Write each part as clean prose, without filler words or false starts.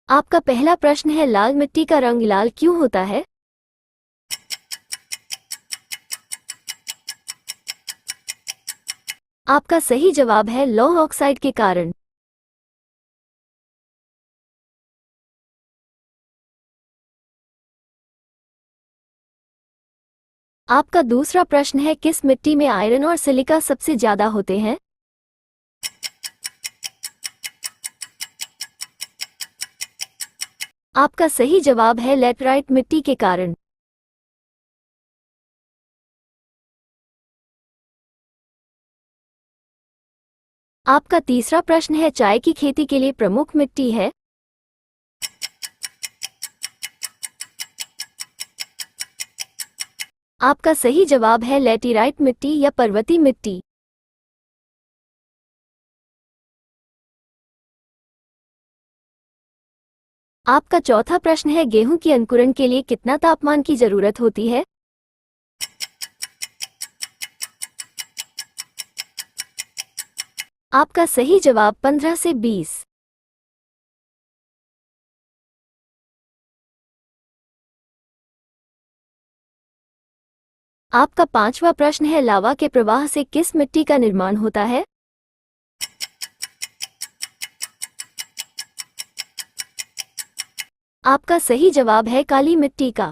आपका पहला प्रश्न है, लाल मिट्टी का रंग लाल क्यों होता है? आपका सही जवाब है लौह ऑक्साइड के कारण। आपका दूसरा प्रश्न है, किस मिट्टी में आयरन और सिलिका सबसे ज्यादा होते हैं? आपका सही जवाब है लैटराइट मिट्टी के कारण। आपका तीसरा प्रश्न है, चाय की खेती के लिए प्रमुख मिट्टी है? आपका सही जवाब है लैटेराइट मिट्टी या पर्वतीय मिट्टी। आपका चौथा प्रश्न है, गेहूं की अंकुरण के लिए कितना तापमान की जरूरत होती है? आपका सही जवाब 15 से 20। आपका पांचवा प्रश्न है, लावा के प्रवाह से किस मिट्टी का निर्माण होता है? आपका सही जवाब है काली मिट्टी का।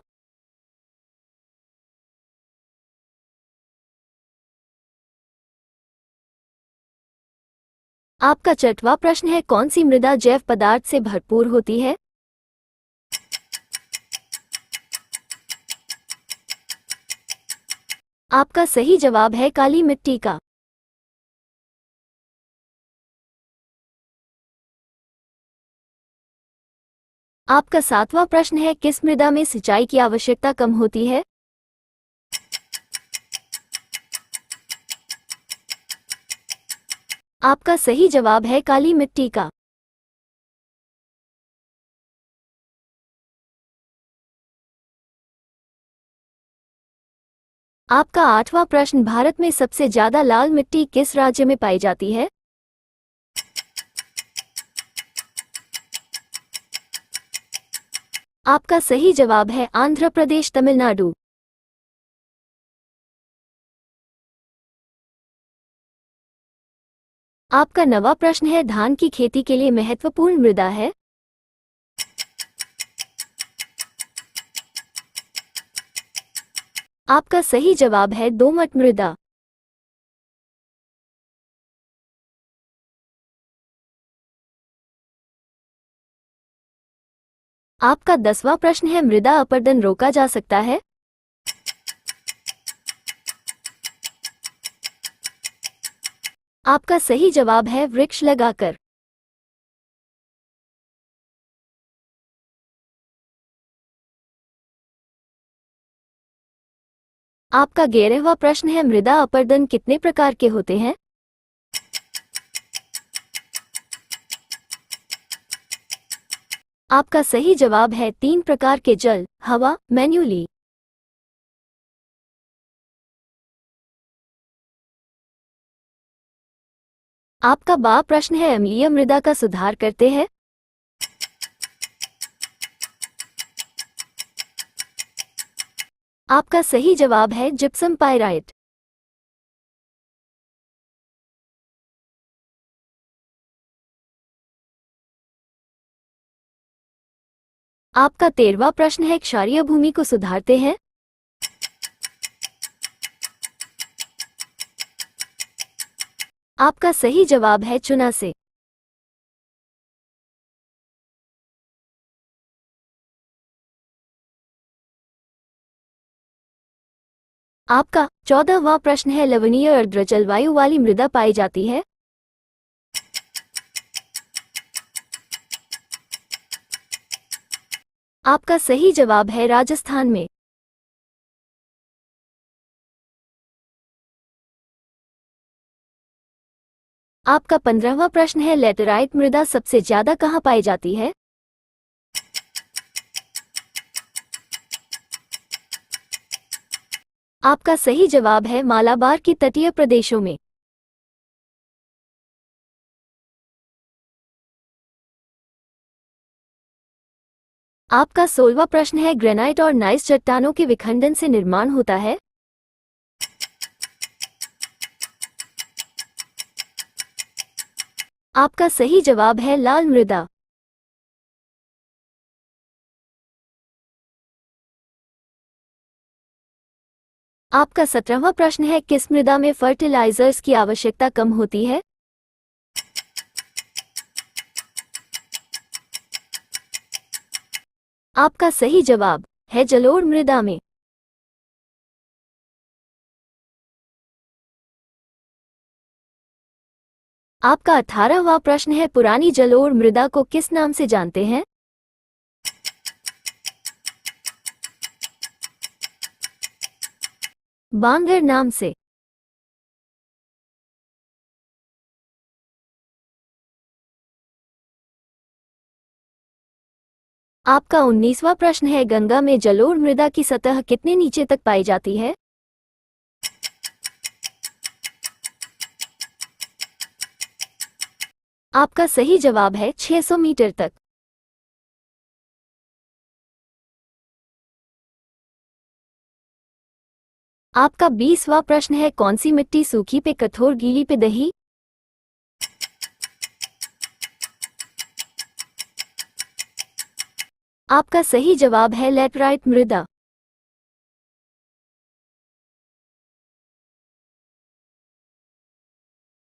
आपका छठवां प्रश्न है, कौन सी मृदा जैव पदार्थ से भरपूर होती है? आपका सही जवाब है काली मिट्टी का। आपका सातवां प्रश्न है, किस मृदा में सिंचाई की आवश्यकता कम होती है? आपका सही जवाब है काली मिट्टी का। आपका आठवां प्रश्न, भारत में सबसे ज्यादा लाल मिट्टी किस राज्य में पाई जाती है? आपका सही जवाब है आंध्र प्रदेश, तमिलनाडु। आपका नवा प्रश्न है, धान की खेती के लिए महत्वपूर्ण मृदा है? आपका सही जवाब है दोमट मृदा। आपका 10वां प्रश्न है, मृदा अपरदन रोका जा सकता है? आपका सही जवाब है वृक्ष लगाकर। आपका 11वां प्रश्न है, मृदा अपरदन कितने प्रकार के होते हैं? आपका सही जवाब है 3 प्रकार के, जल, हवा, मैन्युअली। आपका 12वां प्रश्न है, अम्लीय मृदा का सुधार करते हैं? आपका सही जवाब है जिप्सम पाइराइट। आपका 13वां प्रश्न है, क्षारीय भूमि को सुधारते हैं? आपका सही जवाब है चुना से। आपका 14वां प्रश्न है, लवणीय आर्द्र जलवायु वाली मृदा पाई जाती है? आपका सही जवाब है राजस्थान में। आपका 15वां प्रश्न है, लैटेराइट मृदा सबसे ज्यादा कहाँ पाई जाती है? आपका सही जवाब है मालाबार की तटीय प्रदेशों में। आपका 16वां प्रश्न है, ग्रेनाइट और नाइस चट्टानों के विखंडन से निर्माण होता है। आपका सही जवाब है लाल मृदा। आपका 17वां प्रश्न है, किस मृदा में फर्टिलाइजर्स की आवश्यकता कम होती है। आपका सही जवाब है जलोढ़ मृदा में। आपका 18वां प्रश्न है, पुरानी जलोढ़ मृदा को किस नाम से जानते हैं। बांगर नाम से। आपका 19वां प्रश्न है, गंगा में जलोढ़ मृदा की सतह कितने नीचे तक पाई जाती है। आपका सही जवाब है 600 मीटर तक। आपका 20वां प्रश्न है, कौन सी मिट्टी सूखी पे कठोर, गीली पे दही। आपका सही जवाब है लैटराइट मृदा।